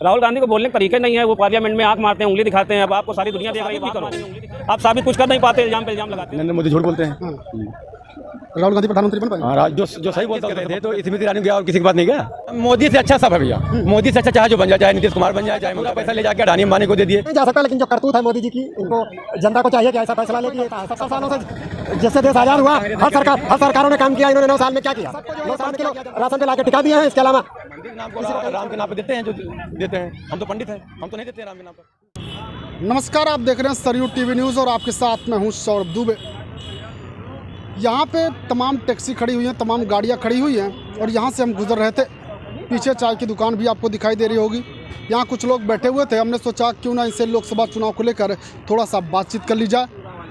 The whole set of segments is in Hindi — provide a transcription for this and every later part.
राहुल गांधी को बोलने का तरीका नहीं है। वो पार्लियामेंट में आंख मारते हैं, उंगली दिखाते हैं। अब आपको सारी दुनिया देख रही है, करो। आप साबित कुछ कर नहीं पाते, इल्जाम पे इल्जाम लगाते हैं। नरेंद्र मोदी झूठ बोलते हैं। राहुल गांधी प्रधानमंत्री बन पाए? हाँ, जो सही बोलते थे तो स्मृति ईरानी गया और किसी की बात नहीं गया। मोदी से अच्छा सब है भैया। मोदी से अच्छा चाहे जो बन जाए, चाहे नीतीश कुमार बन जाए, चाहे मुझे पैसा ले जाके अडानी अंबानी को दे दिए। नहीं जा सकता, लेकिन जो करतूत है मोदी जी की, इनको जनता को चाहिए कि ऐसा फैसला ले कि 70 सालों से जैसे देश आजाद हुआ, हर सरकारों ने काम किया, इन्होंने 9 साल में क्या किया? 9 साल में राशन पे लाके टिका दिए हैं। इसके अलावा राम के नाम पे देते हैं, जो देते हैं। हम तो पंडित हैं, हम तो नहीं देते राम के नाम पर। नमस्कार, आप देख रहे हैं सरयू टीवी न्यूज़ और आपके साथ मैं हूं सौरभ दुबे। यहाँ पे तमाम टैक्सी खड़ी हुई हैं, तमाम गाड़ियाँ खड़ी हुई हैं और यहाँ से हम गुजर रहे थे। पीछे चाय की दुकान भी आपको दिखाई दे रही होगी। यहाँ कुछ लोग बैठे हुए थे। हमने सोचा क्यों ना इनसे लोकसभा चुनाव को लेकर थोड़ा सा बातचीत कर ली जाए।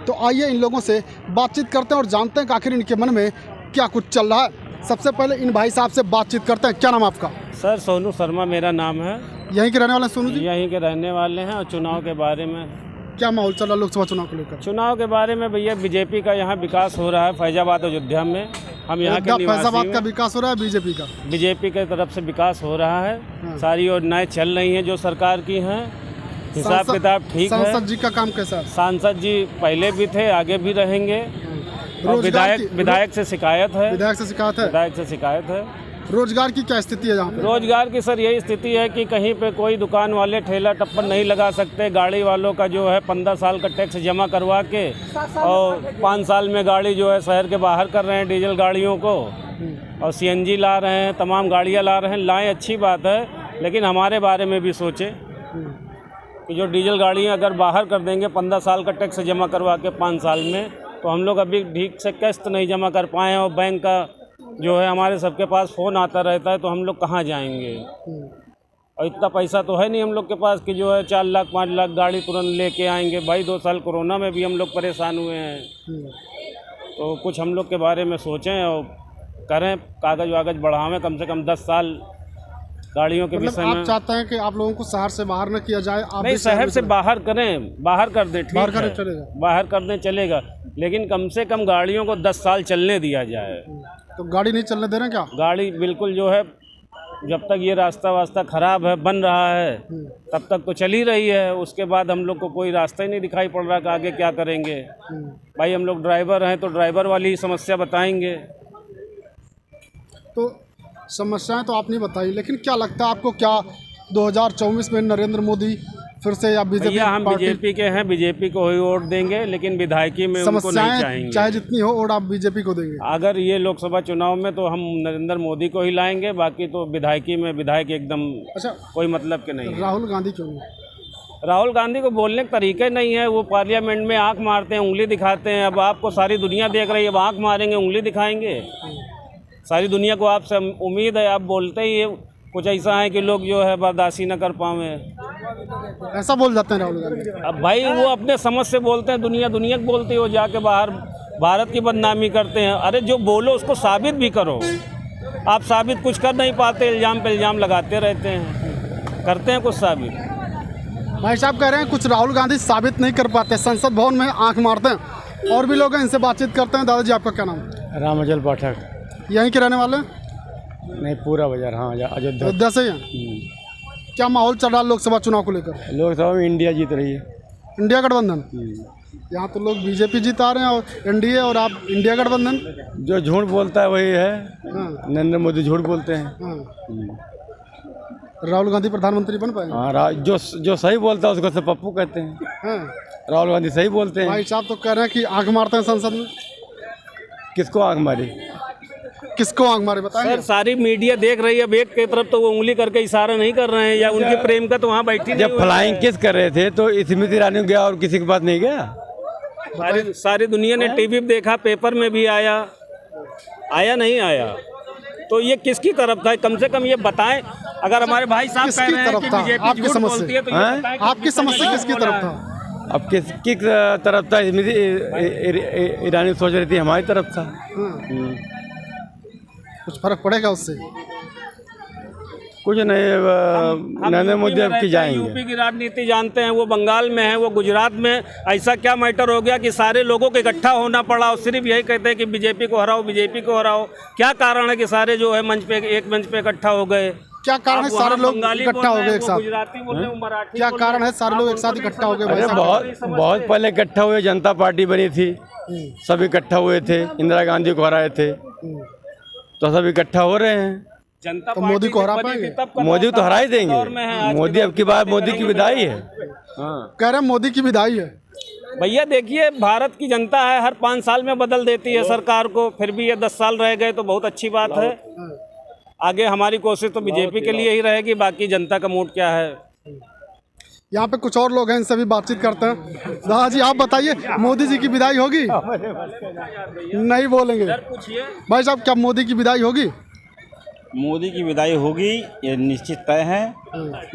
तो आइए इन लोगों से बातचीत करते हैं और जानते हैं कि आखिर इनके मन में क्या कुछ चल रहा है। सबसे पहले इन भाई साहब से बातचीत करते हैं। क्या नाम आपका? सर सोनू शर्मा मेरा नाम है। यहीं के रहने वाले हैं सोनू जी? यहीं के रहने वाले हैं। और चुनाव के बारे में क्या माहौल चल रहा है लोकसभा चुनाव को लेकर? चुनाव के बारे में भैया बीजेपी का यहाँ विकास हो रहा है। फैजाबाद अयोध्या में हम यहाँ के फैजाबाद का विकास हो रहा है, बीजेपी का? बीजेपी की तरफ से विकास हो रहा है। सारी योजनाएं चल रही हैं जो सरकार की हैं। हिसाब किताब ठीक है। सांसद जी का काम कैसा है? सांसद जी पहले भी थे, आगे भी रहेंगे। और विधायक से शिकायत है। विधायक से शिकायत है। रोजगार की क्या स्थिति है यहाँ पे? रोजगार की सर यही स्थिति है कि कहीं पे कोई दुकान वाले ठेला टप्पन नहीं लगा सकते। गाड़ी वालों का जो है 15 साल का टैक्स जमा करवा के और 5 साल में गाड़ी जो है शहर के बाहर कर रहे हैं, डीजल गाड़ियों को। और सीएनजी ला रहे हैं, तमाम गाड़ियाँ ला रहे हैं। लाएँ अच्छी बात है, लेकिन हमारे बारे में भी सोचें कि जो डीजल गाड़ियाँ अगर बाहर कर देंगे 15 साल का टैक्स जमा करवा के 5 साल में, तो हम लोग अभी ठीक से किस्त नहीं जमा कर पाए हैं। और बैंक का जो है हमारे सबके पास फ़ोन आता रहता है, तो हम लोग कहाँ जाएंगे? और इतना पैसा तो है नहीं हम लोग के पास कि जो है 4 लाख 5 लाख गाड़ी तुरंत लेके आएंगे। भाई 2 साल कोरोना में भी हम लोग परेशान हुए हैं। तो कुछ हम लोग के बारे में सोचें और करें, कागज़ वागज़ बढ़ावें। कम से कम 10 साल गाड़ियों के विषय में। आप चाहते हैं कि आप लोगों को शहर से बाहर न किया जाए? आप नहीं, शहर से बाहर करें, बाहर कर दें, ठीक है, चलेगा, बाहर कर दें चलेगा, लेकिन कम से कम गाड़ियों को 10 साल चलने दिया जाए। तो गाड़ी नहीं चलने दे रहे क्या? गाड़ी बिल्कुल जो है, जब तक ये रास्ता वास्ता ख़राब है, बन रहा है, तब तक तो चल ही रही है। उसके बाद हम लोग को कोई रास्ता ही नहीं दिखाई पड़ रहा कि आगे क्या करेंगे। भाई हम लोग ड्राइवर हैं, तो ड्राइवर वाली ही समस्या बताएंगे। तो समस्याएं तो आपने बताई, लेकिन क्या लगता है आपको, क्या 2024 में नरेंद्र मोदी फिर से या बीजेपी? हम बीजेपी के हैं, बीजेपी को ही वोट देंगे, लेकिन विधायकी में उनको नहीं चाहेंगे। चाहे जितनी हो वोट आप बीजेपी को देंगे? अगर ये लोकसभा चुनाव में तो हम नरेंद्र मोदी को ही लाएंगे, बाकी तो विधायकी में विधायक एकदम कोई मतलब के नहीं। राहुल गांधी क्यों नहीं? राहुल गांधी को बोलने का तरीका नहीं है। वो पार्लियामेंट में आंख मारते हैं, उंगली दिखाते हैं। अब आपको सारी दुनिया देख रही है, अब आंख मारेंगे, उंगली दिखाएंगे? सारी दुनिया को आपसे उम्मीद है, आप बोलते ही कुछ ऐसा है कि लोग जो है बर्दाश्त न कर पावे। ऐसा बोल जाते हैं राहुल गांधी? अब भाई वो अपने समझ से बोलते हैं, दुनिया को बोलती है। वो जाके बाहर भारत की बदनामी करते हैं। अरे जो बोलो उसको साबित भी करो। आप साबित कुछ कर नहीं पाते, इल्ज़ाम पे इल्ज़ाम लगाते रहते हैं। करते हैं कुछ साबित? भाई साहब कह रहे हैं कुछ राहुल गांधी साबित नहीं कर पाते, संसद भवन में आंख मारते हैं। और भी लोग हैं, इनसे बातचीत करते हैं। दादाजी आपका क्या नाम है? रामजल पाठक। यहीं के रहने वाले? नहीं, पूरा बाजार। हाँ, अयोध्या से ही हैं। क्या माहौल चल रहा है लोकसभा चुनाव को लेकर? लोकसभा में इंडिया जीत रही है। इंडिया गठबंधन? यहाँ तो लोग बीजेपी जीता रहे हैं और एनडीए, और आप इंडिया गठबंधन? जो झूठ बोलता है वही है। नरेंद्र मोदी झूठ बोलते हैं। राहुल गांधी प्रधानमंत्री बन पाए? हाँ, जो सही बोलता है उसको सब पप्पू कहते हैं। राहुल गांधी सही बोलते हैं। भाई साहब तो कह रहे हैं कि आंख मारते हैं संसद में। किसको आंख मारी? किसको आंख मारे बताएंगे? सर सारी मीडिया देख रही है, एक की तरफ तो वो उंगली करके इशारा नहीं कर रहे हैं, या उनकी प्रेम का तो वहाँ बैठी जब फ्लाइंग किस कर रहे थे तो स्मृति ईरानी गया और किसी के पास नहीं गया। सारी दुनिया ने टीवी पे देखा, पेपर में भी आया नहीं आया। तो ये किसकी तरफ था? कम से कम ये बताएं। अगर हमारे भाई साहब कह रहे हैं कि बीजेपी झूठ बोलती है, तो ये बताएं आपकी समस्या किसकी तरफ था? अब किसकी तरफ था? स्मृति ईरानी सोच रही थी हमारी तरफ था। कुछ फर्क पड़ेगा उससे? कुछ नहीं, नरेंद्र मोदी अब की जाएंगे। यूपी की राजनीति जानते हैं, वो बंगाल में है, वो गुजरात में। ऐसा क्या मैटर हो गया कि सारे लोगों को इकट्ठा होना पड़ा और सिर्फ यही कहते हैं कि बीजेपी को हराओ, बीजेपी को हराओ? क्या कारण है कि सारे जो है एक मंच पे इकट्ठा हो गए? क्या कारण है आप सारे वहाँ लोग बंगाली इकट्ठा बोल हो रहे गए हैं, एक वो साथ? गुजराती बोल रहे हैं, वो मराठी क्या बोल रहे हैं। कारण है सारे लोग एक साथ इकट्ठा हो गए भाई अरे साहब? बहुत पहले इकट्ठा हुए, जनता पार्टी बनी थी, सब इकट्ठा हुए थे, इंदिरा गांधी को हराए थे, तो सब इकट्ठा हो रहे हैं। जनता तो पार्टी मोदी को जब हरा बनी पाएंगे? थी तब का मोदी दौर तो था, हरा ही आज के दौर में है, देंगे। आज के मोदी दौर अब की में बार मोदी मोदी की करेंगे विदाई है। कह रहे हैं मोदी की विदाई है। भैया देखिए, भारत की जनता है, हर 5 साल में बदल देती है सरकार को, फिर भी ये 10 साल रह गए तो बहुत अच्छी बात है। आगे हमारी कोशिश तो बीजेपी के लिए ही रहेगी, बाकी जनता का मूड क्या है। यहाँ पे कुछ और लोग हैं, इनसे भी बातचीत करते हैं। दादा जी आप बताइए, मोदी जी की विदाई होगी? नहीं बोलेंगे पूछिए भाई साहब, क्या मोदी की विदाई होगी? मोदी की विदाई होगी, ये निश्चित तय है।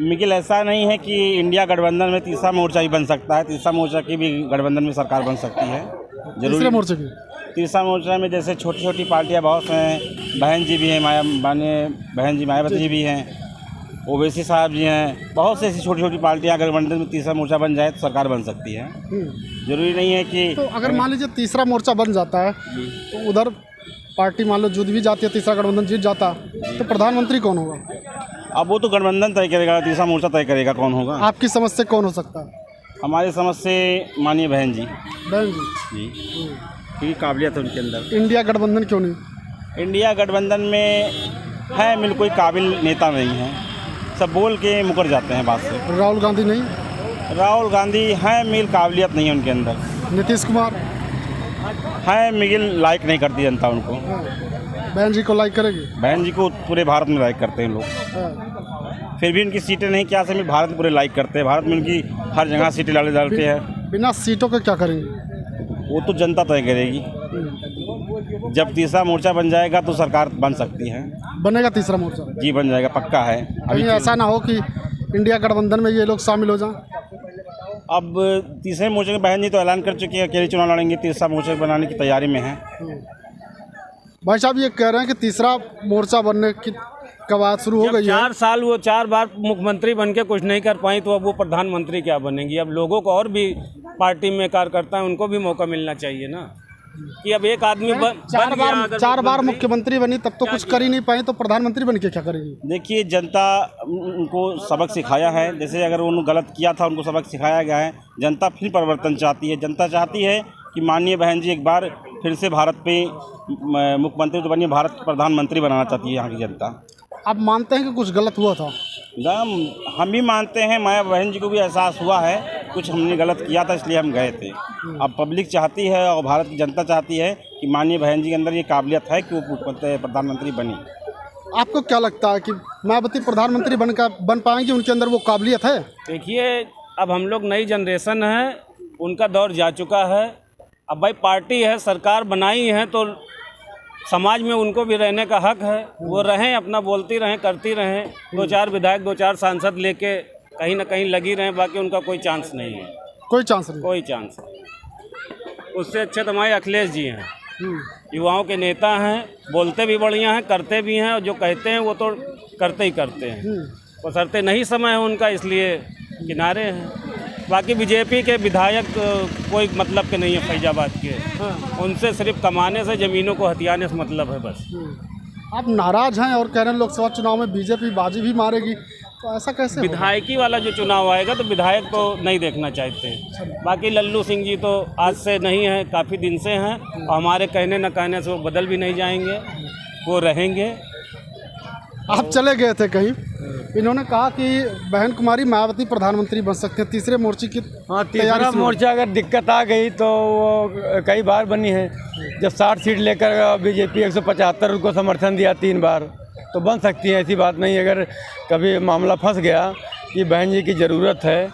लेकिन ऐसा नहीं है कि इंडिया गठबंधन में तीसरा मोर्चा ही बन सकता है, तीसरा मोर्चा की भी गठबंधन में सरकार बन सकती है। तीसरे जरूरी मोर्चे की? तीसरा मोर्चा में जैसे छोटी छोटी पार्टियां बहुत हैं, बहन जी भी हैं, बहन जी मायावती जी भी हैं, ओवैसी साहब जी हैं, बहुत सी ऐसी छोटी छोटी पार्टियां गठबंधन में तीसरा मोर्चा बन जाए तो सरकार बन सकती है। जरूरी नहीं है कि तो अगर मान लीजिए तीसरा मोर्चा बन जाता है तो उधर पार्टी मान लो जीत भी जाती है, तीसरा गठबंधन जीत जाता तो प्रधानमंत्री कौन होगा? अब वो तो गठबंधन तय करेगा, तीसरा मोर्चा तय करेगा कौन होगा। आपकी समझ से कौन हो सकता है? हमारी समझ से मानिए बहन जी बहन जी। जी, क्योंकि काबिलियत है उनके अंदर। इंडिया गठबंधन क्यों नहीं? इंडिया गठबंधन में है मिल कोई काबिल नेता नहीं है, सब बोल के मुकर जाते हैं बात से। राहुल गांधी नहीं? राहुल गांधी हैं मिल, काबिलियत नहीं है उनके अंदर। नीतीश कुमार? हैं मिल, लाइक नहीं करती जनता उनको। बहन जी को लाइक करेगी? बहन जी को पूरे भारत में लाइक करते हैं लोग, हाँ। फिर भी उनकी सीटें नहीं, क्या से भारत में पूरे लाइक करते हैं। भारत में उनकी हर जगह सीटें डालते हैं। बिना सीटों के क्या करेंगे? वो तो जनता तय करेगी। जब तीसरा मोर्चा बन जाएगा तो सरकार बन सकती है। बनेगा तीसरा मोर्चा? जी बन जाएगा, पक्का है। कहीं ऐसा ना हो कि इंडिया गठबंधन में ये लोग शामिल हो जाएं? अब तीसरे मोर्चे के बहन जी तो ऐलान कर चुके हैं अकेले चुनाव लड़ेंगे, तीसरा मोर्चा बनाने की तैयारी में है। भाई साहब ये कह रहे हैं कि तीसरा मोर्चा बनने की कवायद शुरू हो गई है। 4 साल वो 4 बार मुख्यमंत्री बन के कुछ नहीं कर पाई, तो अब वो प्रधानमंत्री क्या बनेंगी? अब लोगों को और भी पार्टी में कार्यकर्ता हैं, उनको भी मौका मिलना चाहिए ना, कि अब एक आदमी चार बार मुख्यमंत्री बनी तब तो कुछ कर ही नहीं पाई, तो प्रधानमंत्री बन के क्या करेगी? देखिए, जनता उनको सबक सिखाया है। जैसे अगर उन्होंने गलत किया था, उनको सबक सिखाया गया है। जनता फिर परिवर्तन चाहती है। जनता चाहती है कि माननीय बहन जी एक बार फिर से भारत पे मुख्यमंत्री तो बनिए, भारत प्रधानमंत्री बनाना चाहती है यहाँ की जनता। आप मानते हैं कि कुछ गलत हुआ था? हम भी मानते हैं, माया बहन जी को भी एहसास हुआ है कुछ हमने गलत किया था, इसलिए हम गए थे। अब पब्लिक चाहती है और भारत की जनता चाहती है कि माननीय बहन जी के अंदर ये काबिलियत है कि वो प्रधानमंत्री बनी। आपको क्या लगता है कि मायावती प्रधानमंत्री बन पाएंगी? उनके अंदर वो काबिलियत है? देखिए, अब हम लोग नई जनरेशन है, उनका दौर जा चुका है। अब भाई पार्टी है, सरकार बनाई है, तो समाज में उनको भी रहने का हक है। वो रहें, अपना बोलती रहें, करती रहें। 2-4 विधायक, 2-4 सांसद लेके कहीं ना कहीं लगी रहें, बाकी उनका कोई चांस नहीं है। कोई चांस नहीं? कोई चांस नहीं। उससे अच्छे तो हमारे अखिलेश जी हैं, युवाओं के नेता हैं, बोलते भी बढ़िया हैं, करते भी हैं, और जो कहते हैं वो तो करते ही करते हैं। बशर्ते नहीं समय है उनका, इसलिए किनारे हैं। बाकी बीजेपी के विधायक कोई मतलब के नहीं है फैजाबाद के। उनसे सिर्फ कमाने से, ज़मीनों को हथियाने से मतलब है बस। आप नाराज हैं और कह रहे हैं लोकसभा चुनाव में बीजेपी बाजी भी मारेगी, तो ऐसा कैसे होगा? विधायकी वाला जो चुनाव आएगा तो विधायक तो नहीं देखना चाहते हैं। बाकी लल्लू सिंह जी तो आज से नहीं है, काफ़ी दिन से हैं, और हमारे कहने न कहने से वो बदल भी नहीं जाएंगे, वो रहेंगे। आप चले गए थे कहीं, इन्होंने कहा कि बहन कुमारी मायावती प्रधानमंत्री बन सकते हैं। तीसरे मोर्चे की हाँ, तीसरा मोर्चा अगर दिक्कत आ गई तो वो कई बार बनी है। जब 60 सीट लेकर बीजेपी 175 को समर्थन दिया 3 बार, तो बन सकती है, ऐसी बात नहीं। अगर कभी मामला फंस गया कि बहन जी की ज़रूरत है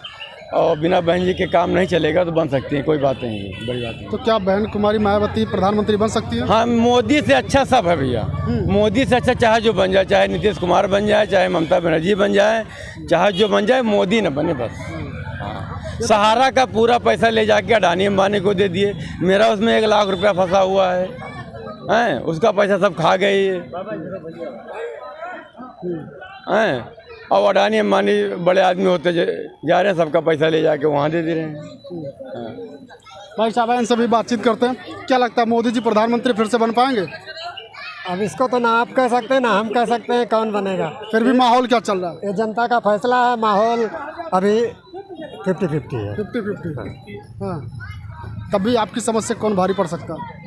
और बिना बहन जी के काम नहीं चलेगा, तो बन सकती है, कोई बात नहीं है, बड़ी बात नहीं। तो क्या बहन कुमारी मायावती प्रधानमंत्री बन सकती है? हाँ, मोदी से अच्छा सब है भैया। मोदी से अच्छा चाहे जो बन जाए, चाहे नीतीश कुमार बन जाए, चाहे ममता बनर्जी बन जाए, चाहे जो बन जाए, मोदी न बने बस। हाँ, सहारा का पूरा पैसा ले जाके अडानी अंबानी को दे दिए। मेरा उसमें 1 लाख रुपया फंसा हुआ है, उसका पैसा सब खा गई है। और अडानी अंबानी बड़े आदमी होते जा रहे हैं, सबका पैसा ले जाके वहाँ दे दे रहे हैं। भाई साहब इनसे भी बातचीत करते हैं। क्या लगता है मोदी जी प्रधानमंत्री फिर से बन पाएंगे? अब इसको तो ना आप कह सकते हैं ना हम कह सकते हैं कौन बनेगा। फिर भी माहौल क्या चल रहा है? ये जनता का फैसला है। माहौल अभी 50-50 है। 50-50। हाँ, तब भी आपकी समझ से कौन भारी पड़ सकता है?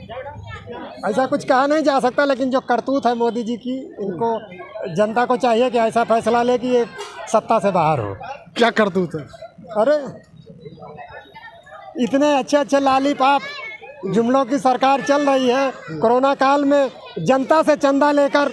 ऐसा कुछ कहा नहीं जा सकता, लेकिन जो करतूत है मोदी जी की, इनको जनता को चाहिए कि ऐसा फैसला ले कि ये सत्ता से बाहर हो। क्या करतूत है? अरे इतने अच्छे अच्छे लालीपाप जुमलों की सरकार चल रही है। कोरोना काल में जनता से चंदा लेकर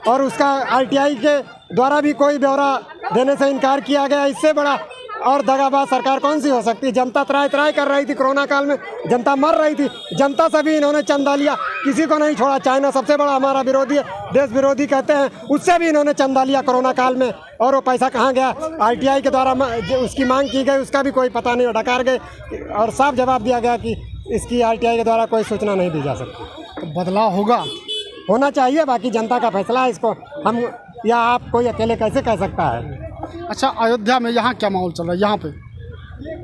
और उसका आरटीआई के द्वारा भी कोई ब्यौरा देने से इनकार किया गया। इससे बड़ा और दगाबाज सरकार कौन सी हो सकती है? जनता त्राय त्राय कर रही थी कोरोना काल में, जनता मर रही थी, जनता से भी इन्होंने चंदा लिया, किसी को नहीं छोड़ा। चाइना सबसे बड़ा हमारा विरोधी है, देश विरोधी कहते हैं, उससे भी इन्होंने चंदा लिया कोरोना काल में। और वो पैसा कहाँ गया? आरटीआई के द्वारा उसकी मांग की गई, उसका भी कोई पता नहीं, डकार गए और साफ जवाब दिया गया कि इसकी आरटीआई के द्वारा कोई सूचना नहीं दी जा सकती। तो बदलाव होना चाहिए, बाकी जनता का फैसला है। इसको हम या आप कोई अकेले कैसे कह सकता है? अच्छा, अयोध्या में यहाँ क्या माहौल चल रहा है? यहाँ पे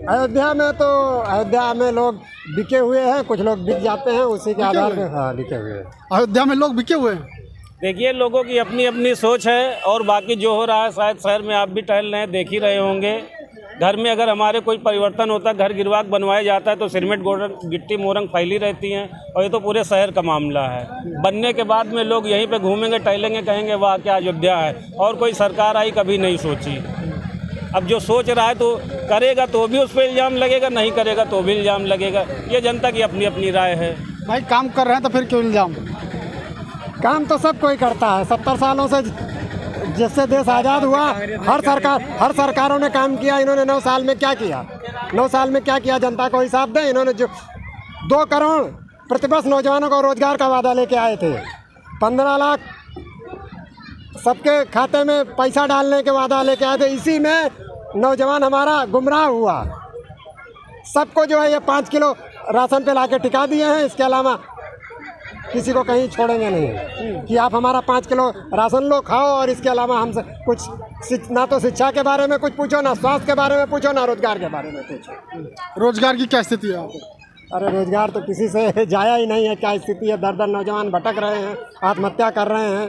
अयोध्या में लोग बिके हुए हैं, कुछ लोग बिक जाते हैं, उसी के आधार पर। हाँ, बिके हुए हैं। अयोध्या में लोग बिके हुए हैं। देखिए, लोगों की अपनी अपनी सोच है और बाकी जो हो रहा है, शायद शहर में आप भी टहल रहे हैं, देख ही रहे होंगे। घर में अगर हमारे कोई परिवर्तन होता है, घर गिरवाक बनवाया जाता है तो सिरमेंट गिट्टी मोरंग फैली रहती हैं, और ये तो पूरे शहर का मामला है। बनने के बाद में लोग यहीं पे घूमेंगे, टहलेंगे, कहेंगे वाह क्या अयोध्या है। और कोई सरकार आई कभी नहीं सोची। अब जो सोच रहा है तो करेगा तो भी उस पर इल्ज़ाम लगेगा, नहीं करेगा तो भी इल्ज़ाम लगेगा। ये जनता की अपनी अपनी राय है। भाई काम कर रहे हैं तो फिर क्यों इल्ज़ाम? काम तो सब कोई करता है। 70 सालों से जिससे देश आज़ाद हुआ, हर सरकारों ने काम किया। इन्होंने 9 साल में क्या किया? 9 साल में क्या किया? जनता को हिसाब दें। इन्होंने जो 2 करोड़ प्रतिवर्ष नौजवानों को रोजगार का वादा लेके आए थे, 15 लाख सबके खाते में पैसा डालने के वादा लेके आए थे। इसी में नौजवान हमारा गुमराह हुआ। सबको जो है ये 5 किलो राशन पे लाके टिका दिए हैं। इसके अलावा किसी को कहीं छोड़ेंगे नहीं कि आप हमारा 5 किलो राशन लो, खाओ, और इसके अलावा हमसे कुछ ना तो शिक्षा के बारे में कुछ पूछो, ना स्वास्थ्य के बारे में पूछो, ना रोजगार के बारे में पूछो। रोजगार की क्या स्थिति है यहाँ पे? अरे रोजगार तो किसी से जाया ही नहीं है। क्या स्थिति है? दर नौजवान भटक रहे हैं, आत्महत्या कर रहे हैं।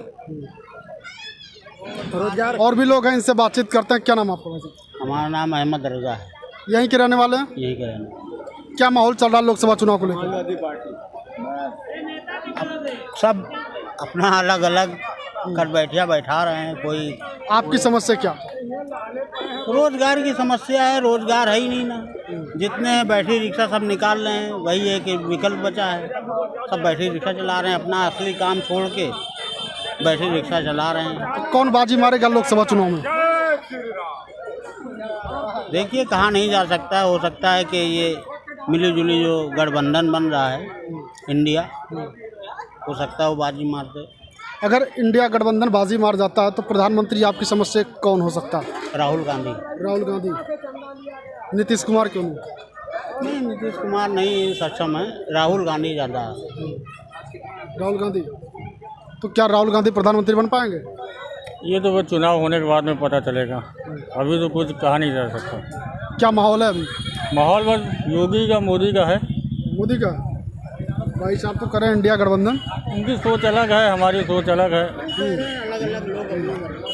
रोजगार और भी लोग हैं, इनसे बातचीत करते हैं। क्या नाम आपका? हमारा नाम अहमद रजा है। यहीं के रहने वाले हैं? यही करें। क्या माहौल चल रहा है लोकसभा चुनाव को लेकर? सब अपना अलग अलग कर बैठा रहे हैं। कोई आपकी समस्या क्या? रोजगार की समस्या है। रोजगार है ही नहीं ना। जितने बैटरी रिक्शा सब निकाल रहे हैं, वही एक विकल्प बचा है। सब बैटरी रिक्शा चला रहे हैं, अपना असली काम छोड़ के बैटरी रिक्शा चला रहे हैं। तो कौन बाजी मारेगा लोकसभा चुनाव में? देखिए, कहा नहीं जा सकता। हो सकता है कि ये मिली जुली जो गठबंधन बन रहा है इंडिया, हो सकता है वो बाजी मारते। अगर इंडिया गठबंधन बाजी मार जाता है तो प्रधानमंत्री आपकी समझ से कौन हो सकता है? राहुल गांधी। राहुल गांधी। नीतीश कुमार क्यों नहीं? नहीं, नीतीश कुमार नहीं सक्षम है। राहुल गांधी ज़्यादा है। राहुल गांधी। तो क्या राहुल गांधी प्रधानमंत्री बन पाएंगे? ये तो वो चुनाव होने के बाद में पता चलेगा, अभी तो कुछ कहा नहीं जा सकता। क्या माहौल है अभी? माहौल बस योगी का, मोदी का है। मोदी का? भाई साहब तो करें इंडिया गठबंधन। उनकी सोच अलग है, हमारी सोच अलग है।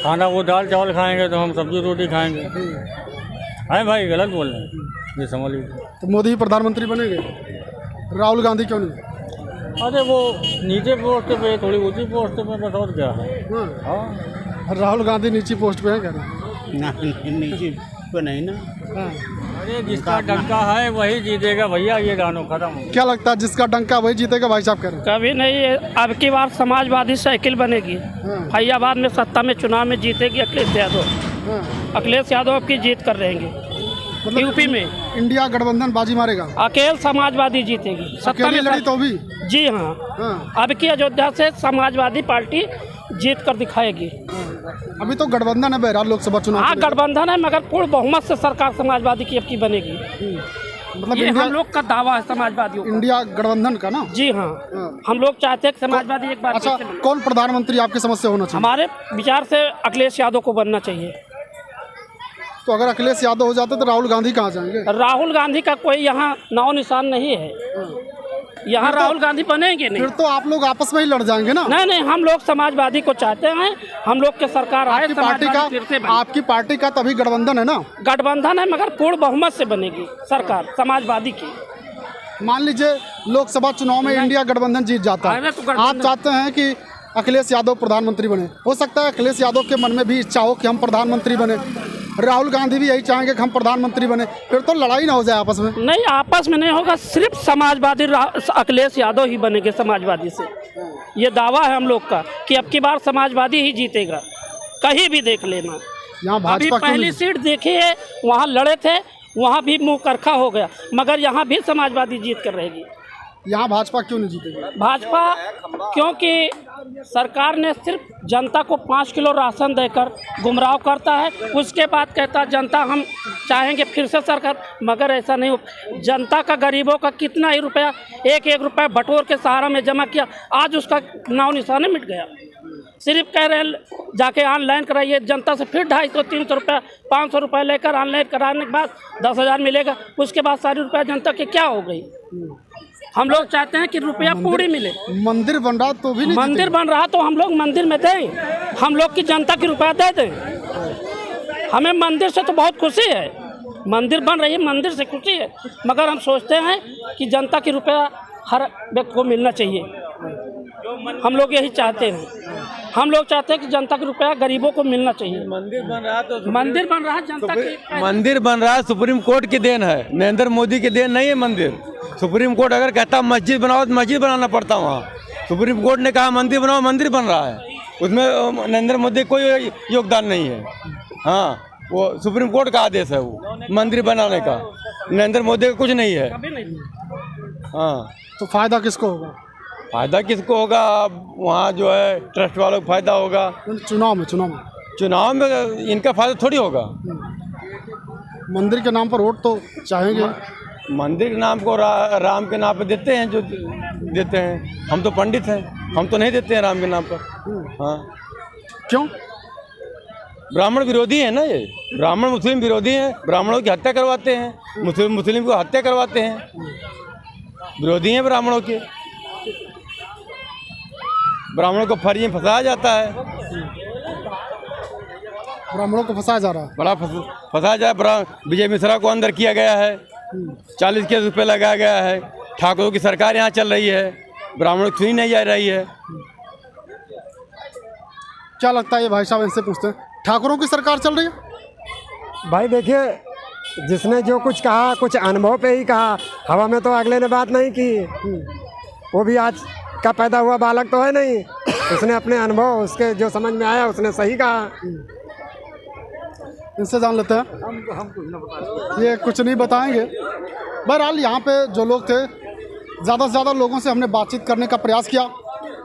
खाना वो दाल चावल खाएंगे तो हम सब्जी रोटी खाएंगे। हैं भाई, गलत बोल रहे हैं, ये समझ लीजिए। तो मोदी ही प्रधानमंत्री बनेंगे, राहुल गांधी क्यों नहीं? अरे वो नीचे पोस्ट पे, थोड़ी ऊंची पोस्ट पे, बस और क्या है। हाँ, राहुल गांधी नीची पोस्ट पे है क्या? ना, नीचे पे नहीं ना। हाँ। अरे जिसका डंका है वही जीतेगा भैया, ये गानों खत्म। क्या लगता है जिसका डंका वही जीतेगा? भाई साहब कह रहे हैं। कभी नहीं। अब की बार समाजवादी साइकिल बनेगी। फैजाबाद में सत्ता में चुनाव में जीतेगी अखिलेश यादव। अखिलेश यादव अब की जीत कर रहेंगे। मतलब यूपी में इंडिया गठबंधन बाजी मारेगा, अकेले समाजवादी जीतेगी सत्ता में। लड़ी तो भी। जी हाँ, अब की अयोध्या से समाजवादी पार्टी जीत कर दिखाएगी। अभी तो गठबंधन है बहरहाल लोकसभा चुनाव। हाँ, गठबंधन है, मगर पूर्ण बहुमत से सरकार समाजवादी की अब की बनेगी। मतलब ये हम लोग का दावा है समाजवादियों का। इंडिया गठबंधन का ना? जी हाँ, हम लोग चाहते हैं कि समाजवादी एक बार। अच्छा, कौन प्रधानमंत्री आपकी समझ से होना चाहिए? हमारे विचार से अखिलेश यादव को बनना चाहिए। तो अगर अखिलेश यादव हो जाते तो राहुल गांधी कहाँ जाएंगे? राहुल गांधी का कोई यहाँ नाव निशान नहीं है। यहाँ राहुल गांधी बनेंगे नहीं। फिर तो आप लोग आपस में ही लड़ जाएंगे ना। नहीं, हम लोग समाजवादी को चाहते हैं, हम लोग के सरकार आए, आपकी पार्टी का तभी गठबंधन है ना। गठबंधन है मगर पूर्ण बहुमत से बनेगी सरकार समाजवादी की। मान लीजिए लोकसभा चुनाव में इंडिया गठबंधन जीत जाता है, आप चाहते हैं कि अखिलेश यादव प्रधानमंत्री बने। हो सकता है अखिलेश यादव के मन में भी इच्छा हो कि हम प्रधानमंत्री बने, राहुल गांधी भी यही चाहेंगे कि हम प्रधानमंत्री बने, फिर तो लड़ाई ना हो जाए आपस में। नहीं, आपस में नहीं होगा, सिर्फ समाजवादी अखिलेश यादव ही बनेंगे समाजवादी से। ये दावा है हम लोग का कि अब की बार समाजवादी ही जीतेगा, कहीं भी देख लेना। यहाँ भाजपा पहली सीट देखी है, वहाँ लड़े थे, वहाँ भी मुँह करखा हो गया, मगर यहाँ भी समाजवादी जीत कर रहेगी। यहाँ भाजपा क्यों नहीं जीतेगी? भाजपा क्योंकि सरकार ने सिर्फ जनता को 5 किलो राशन देकर गुमराह करता है, उसके बाद कहता है जनता हम चाहेंगे फिर से सरकार, मगर ऐसा नहीं हो। जनता का, गरीबों का कितना ही रुपया, एक रुपया बटोर के सहारा में जमा किया, आज उसका नाव निशाने मिट गया। सिर्फ कह रहे हैं जाके ऑनलाइन कराइए, जनता से फिर 250-300 रुपया 500 रुपये लेकर ऑनलाइन कराने के बाद 10,000 मिलेगा, उसके बाद सारी रुपया जनता के क्या हो गई। हम लोग चाहते हैं कि रुपया पूरी मिले। मंदिर बन रहा तो भी नहीं, मंदिर बन रहा तो हम लोग मंदिर में दें, हम लोग की जनता की रुपया दे दें। हमें मंदिर से तो बहुत खुशी है, मंदिर बन रही है, मंदिर से खुशी है, मगर हम सोचते हैं कि जनता की रुपया हर व्यक्ति को मिलना चाहिए। हम लोग यही चाहते हैं, हम लोग चाहते हैं कि जनता का रुपया गरीबों को मिलना चाहिए। मंदिर बन रहा तो मंदिर बन रहा है जनता की, मंदिर बन रहा है सुप्रीम कोर्ट की देन है, नरेंद्र मोदी की देन नहीं है मंदिर। सुप्रीम कोर्ट अगर कहता मस्जिद बनाओ तो मस्जिद बनाना पड़ता वहाँ। सुप्रीम कोर्ट ने कहा मंदिर बनाओ, मंदिर बन रहा है, उसमें नरेंद्र मोदी कोई योगदान नहीं है। हाँ, वो सुप्रीम कोर्ट का आदेश है वो मंदिर बनाने का, नरेंद्र मोदी का कुछ नहीं है। हाँ, तो फायदा किसको होगा? फायदा किसको होगा? वहाँ जो है ट्रस्ट वालों को फायदा होगा। चुनाव में इनका फायदा थोड़ी होगा। मंदिर के नाम पर वोट तो चाहेंगे, मंदिर के नाम को राम के नाम पे देते हैं जो देते हैं। हम तो पंडित हैं, हम तो नहीं देते हैं राम के नाम पर। हाँ, क्यों? ब्राह्मण विरोधी है ना ये, ब्राह्मण मुस्लिम विरोधी हैं, ब्राह्मणों की हत्या करवाते हैं, मुस्लिम को हत्या करवाते हैं, विरोधी हैं ब्राह्मणों के। ब्राह्मणों को फर्जी में फंसाया जाता है, ब्राह्मणों को फंसाया जा रहा है, बड़ा फंसाया जा रहा है। विजय मिश्रा को अंदर किया गया है, 40 केस रुपये लगाया गया है। ठाकुरों की सरकार यहाँ चल रही है, ब्राह्मणों की सुनी नहीं जा रही है। क्या लगता है ये भाई साहब, इनसे पूछते हैं, ठाकुरों की सरकार चल रही है? भाई देखिए, जिसने जो कुछ कहा कुछ अनुभव पे ही कहा, हवा में तो अगले ने बात नहीं की। वो भी आज का पैदा हुआ बालक तो है नहीं, उसने अपने अनुभव, उसके जो समझ में आया उसने सही कहा। इनसे जान लेते हैं, ये कुछ नहीं बताएंगे। बहरहाल यहाँ पे जो लोग थे, ज़्यादा से ज़्यादा लोगों से हमने बातचीत करने का प्रयास किया,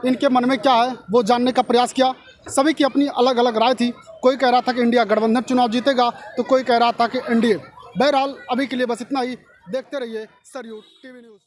इनके मन में क्या है वो जानने का प्रयास किया। सभी की अपनी अलग अलग राय थी, कोई कह रहा था कि इंडिया गठबंधन चुनाव जीतेगा, तो कोई कह रहा था कि एनडीए। बहरहाल अभी के लिए बस इतना ही, देखते रहिए सरयू टीवी न्यूज़।